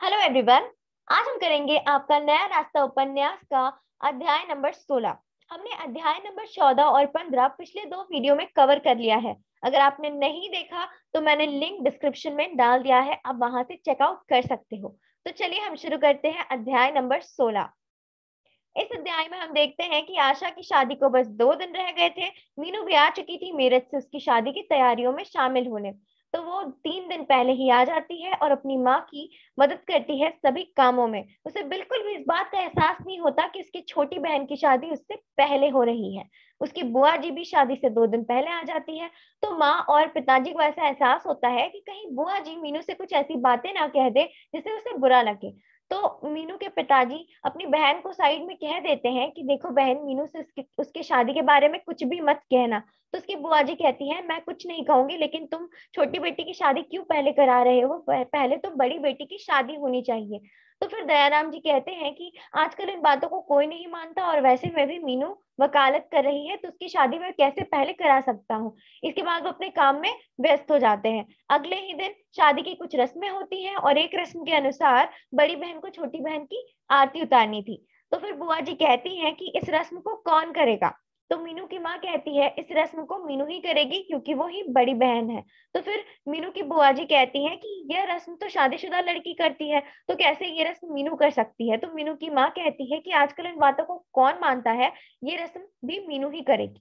Hello everyone. आज हम करेंगे आपका नया रास्ता उपन्यास का अध्याय नंबर 16। हमने अध्याय नंबर 14 और 15 पिछले दो वीडियो में कवर कर लिया है। अगर आपने नहीं देखा तो मैंने लिंक डिस्क्रिप्शन में डाल दिया है, आप वहां से चेकआउट कर सकते हो। तो चलिए हम शुरू करते हैं अध्याय नंबर 16। इस अध्याय में हम देखते हैं कि आशा की शादी को बस 2 दिन रह गए थे। मीनू भी आ चुकी थी मेरठ से उसकी शादी की तैयारियों में शामिल होने। तो वो 3 दिन पहले ही आ जाती है और अपनी माँ की मदद करती है सभी कामों में। उसे बिल्कुल भी इस बात का एहसास नहीं होता कि उसकी छोटी बहन की शादी उससे पहले हो रही है। उसकी बुआ जी भी शादी से 2 दिन पहले आ जाती है। तो माँ और पिताजी को ऐसा एहसास होता है कि कहीं बुआ जी मीनू से कुछ ऐसी बातें ना कह दे जिससे उसे बुरा लगे। तो मीनू के पिताजी अपनी बहन को साइड में कह देते हैं कि देखो बहन, मीनू से उसके शादी के बारे में कुछ भी मत कहना। तो उसकी बुआ जी कहती है मैं कुछ नहीं कहूंगी, लेकिन तुम छोटी बेटी की शादी क्यों पहले करा रहे हो? पहले तो बड़ी बेटी की शादी होनी चाहिए। तो फिर दयाराम जी कहते हैं कि आजकल इन बातों को कोई नहीं मानता, और वैसे में भी मीनू वकालत कर रही है तो उसकी शादी मैं कैसे पहले करा सकता हूँ। इसके बाद वो अपने काम में व्यस्त हो जाते हैं। अगले ही दिन शादी की कुछ रस्में होती हैं और एक रस्म के अनुसार बड़ी बहन को छोटी बहन की आरती उतारनी थी। तो फिर बुआ जी कहती हैं कि इस रस्म को कौन करेगा? तो मीनू की माँ कहती है इस रस्म को मीनू ही करेगी क्योंकि वो ही बड़ी बहन है। तो फिर मीनू की बुआ जी कहती हैं कि यह रस्म तो शादीशुदा लड़की करती है, तो कैसे ये रस्म मीनू कर सकती है? तो मीनू की माँ कहती है कि आजकल इन बातों को कौन मानता है, ये रस्म भी मीनू ही करेगी।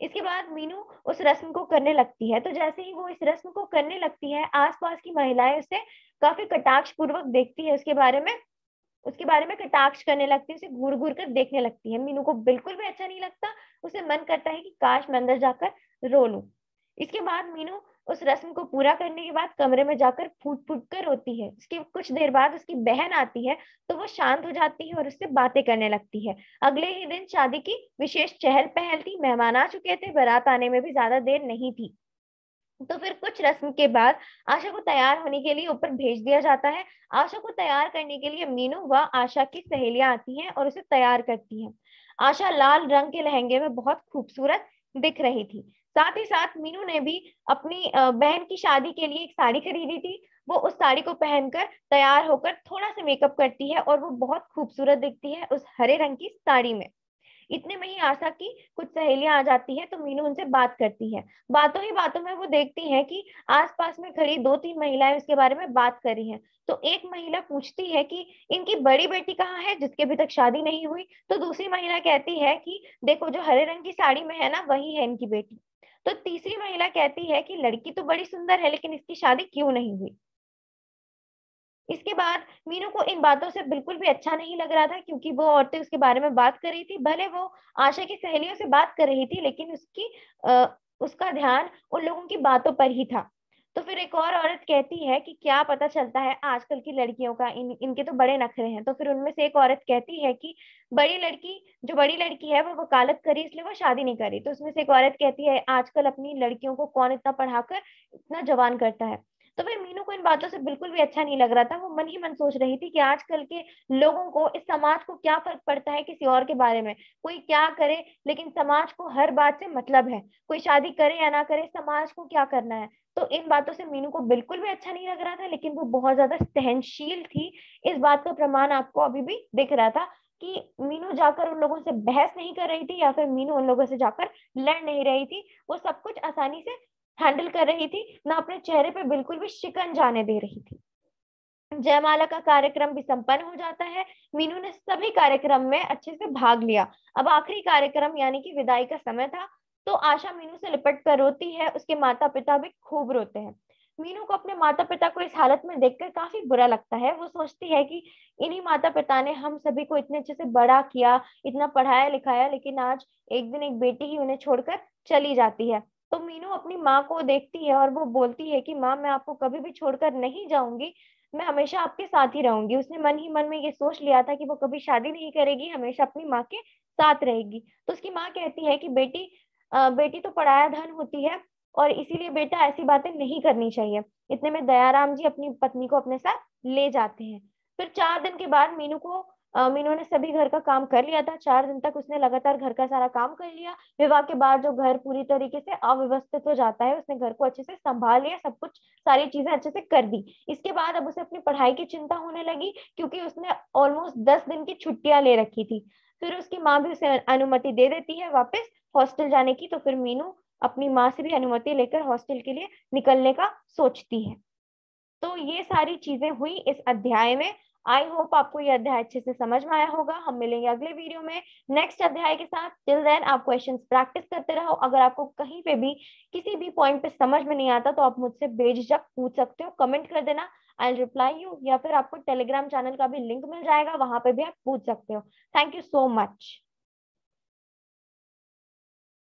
इसके बाद मीनू उस रस्म को करने लगती है। तो जैसे ही वो इस रस्म को करने लगती है, आसपास की महिलाएं उसे काफी कटाक्ष पूर्वक देखती है, उसके बारे में कटाक्ष करने लगती है, उसे घूर घूर कर देखने लगती है। मीनू को बिल्कुल भी अच्छा नहीं लगता। उसे मन करता है कि काश मैं अंदर जाकर रो लूं। इसके बाद मीनू उस रस्म को पूरा करने के बाद कमरे में जाकर फूट फूट कर रोती है। उसकी कुछ देर बाद उसकी बहन आती है, तो वो शांत हो जाती है और उससे बातें करने लगती है। अगले ही दिन शादी की विशेष चहल पहल थी, मेहमान आ चुके थे, बारात आने में भी ज्यादा देर नहीं थी। तो फिर कुछ रस्म के बाद आशा को तैयार होने के लिए ऊपर भेज दिया जाता है। आशा को तैयार करने के लिए मीनू व आशा की सहेलियां आती हैं और उसे तैयार करती हैं। आशा लाल रंग के लहंगे में बहुत खूबसूरत दिख रही थी। साथ ही साथ मीनू ने भी अपनी बहन की शादी के लिए एक साड़ी खरीदी थी। वो उस साड़ी को पहनकर तैयार होकर थोड़ा सा मेकअप करती है और वो बहुत खूबसूरत दिखती है उस हरे रंग की साड़ी में। इतने में ही आशा की कुछ सहेलियां आ जाती है, तो मीनू उनसे बात करती है। बातों ही बातों में वो देखती है कि आसपास में खड़ी 2-3 महिलाएं उसके बारे में बात कर रही हैं। तो एक महिला पूछती है कि इनकी बड़ी बेटी कहाँ है जिसके अभी तक शादी नहीं हुई? तो दूसरी महिला कहती है कि देखो जो हरे रंग की साड़ी में है ना, वही है इनकी बेटी। तो तीसरी महिला कहती है कि लड़की तो बड़ी सुंदर है, लेकिन इसकी शादी क्यों नहीं हुई? इसके बाद मीनू को इन बातों से बिल्कुल भी अच्छा नहीं लग रहा था, क्योंकि वो औरतें उसके बारे में बात कर रही थी। भले वो आशा की सहेलियों से बात कर रही थी, लेकिन उसका ध्यान उन लोगों की बातों पर ही था। तो फिर एक और औरत कहती है कि क्या पता चलता है आजकल की लड़कियों का, इनके तो बड़े नखरे हैं। तो फिर उनमें से एक औरत कहती है कि बड़ी लड़की है वो वकालत करी इसलिए वो शादी नहीं करी। तो उसमें से एक औरत कहती है आजकल अपनी लड़कियों को कौन इतना पढ़ाकर इतना जवान करता है। तो फिर मीनू को इन बातों से बिल्कुल भी अच्छा नहीं लग रहा था। वो मन ही मन सोच रही थी कि आजकल के लोगों को, इस समाज को क्या फर्क पड़ता है किसी और के बारे में? कोई क्या करे, लेकिन समाज को हर बात से मतलब है। कोई शादी करे या ना करे, समाज को क्या करना है? तो इन बातों से मीनू को बिल्कुल भी अच्छा नहीं लग रहा था, लेकिन वो बहुत ज्यादा सहनशील थी। इस बात का प्रमाण आपको अभी भी दिख रहा था कि मीनू जाकर उन लोगों से बहस नहीं कर रही थी, या फिर मीनू उन लोगों से जाकर लड़ नहीं रही थी। वो सब कुछ आसानी से हैंडल कर रही थी, ना अपने चेहरे पे बिल्कुल भी शिकन जाने दे रही थी। जयमाला का कार्यक्रम भी संपन्न हो जाता है। मीनू ने सभी कार्यक्रम में अच्छे से भाग लिया। अब आखिरी कार्यक्रम यानी कि विदाई का समय था। तो आशा मीनू से लिपट कर रोती है, उसके माता पिता भी खूब रोते हैं। मीनू को अपने माता पिता को इस हालत में देखकर काफी बुरा लगता है। वो सोचती है कि इन्हीं माता पिता ने हम सभी को इतने अच्छे से बड़ा किया, इतना पढ़ाया लिखाया, लेकिन आज एक दिन एक बेटी ही उन्हें छोड़कर चली जाती है। तो मीनू अपनी माँ को देखती है और वो बोलती है कि माँ, मैं आपको कभी भी छोड़कर नहीं जाऊंगी, मैं हमेशा आपके साथ ही रहूंगी। उसने मन ही मन में ये सोच लिया था कि वो कभी शादी नहीं करेगी, हमेशा अपनी माँ के साथ रहेगी। तो उसकी माँ कहती है कि बेटी तो पराया धन होती है, और इसीलिए बेटा ऐसी बातें नहीं करनी चाहिए। इतने में दयाराम जी अपनी पत्नी को अपने साथ ले जाते हैं। फिर 4 दिन के बाद मीनू को मीनू ने सभी घर का काम कर लिया था। 4 दिन तक उसने लगातार घर का सारा काम कर लिया। विवाह के बाद जो घर पूरी तरीके से अव्यवस्थित हो जाता है, उसने घर को अच्छे से संभाल लिया, सब कुछ सारी चीजें अच्छे से कर दी। इसके बाद अब उसे अपनी पढ़ाई की चिंता होने लगी, क्योंकि उसने ऑलमोस्ट 10 दिन की छुट्टियां ले रखी थी। फिर उसकी माँ भी उसे अनुमति दे देती है वापस हॉस्टल जाने की। तो फिर मीनू अपनी माँ से भी अनुमति लेकर हॉस्टल के लिए निकलने का सोचती है। तो ये सारी चीजें हुई इस अध्याय में। आई होप आपको ये अध्याय अच्छे से समझ में आया होगा। हम मिलेंगे अगले वीडियो में नेक्स्ट अध्याय के साथ। टिल देन आप क्वेश्चंस प्रैक्टिस करते रहो। अगर आपको कहीं पे भी किसी भी पॉइंट पे समझ में नहीं आता तो आप मुझसे बेझिझक पूछ सकते हो, कमेंट कर देना, आई विल रिप्लाई यू। या फिर आपको टेलीग्राम चैनल का भी लिंक मिल जाएगा, वहां पे भी आप पूछ सकते हो। Thank you so much.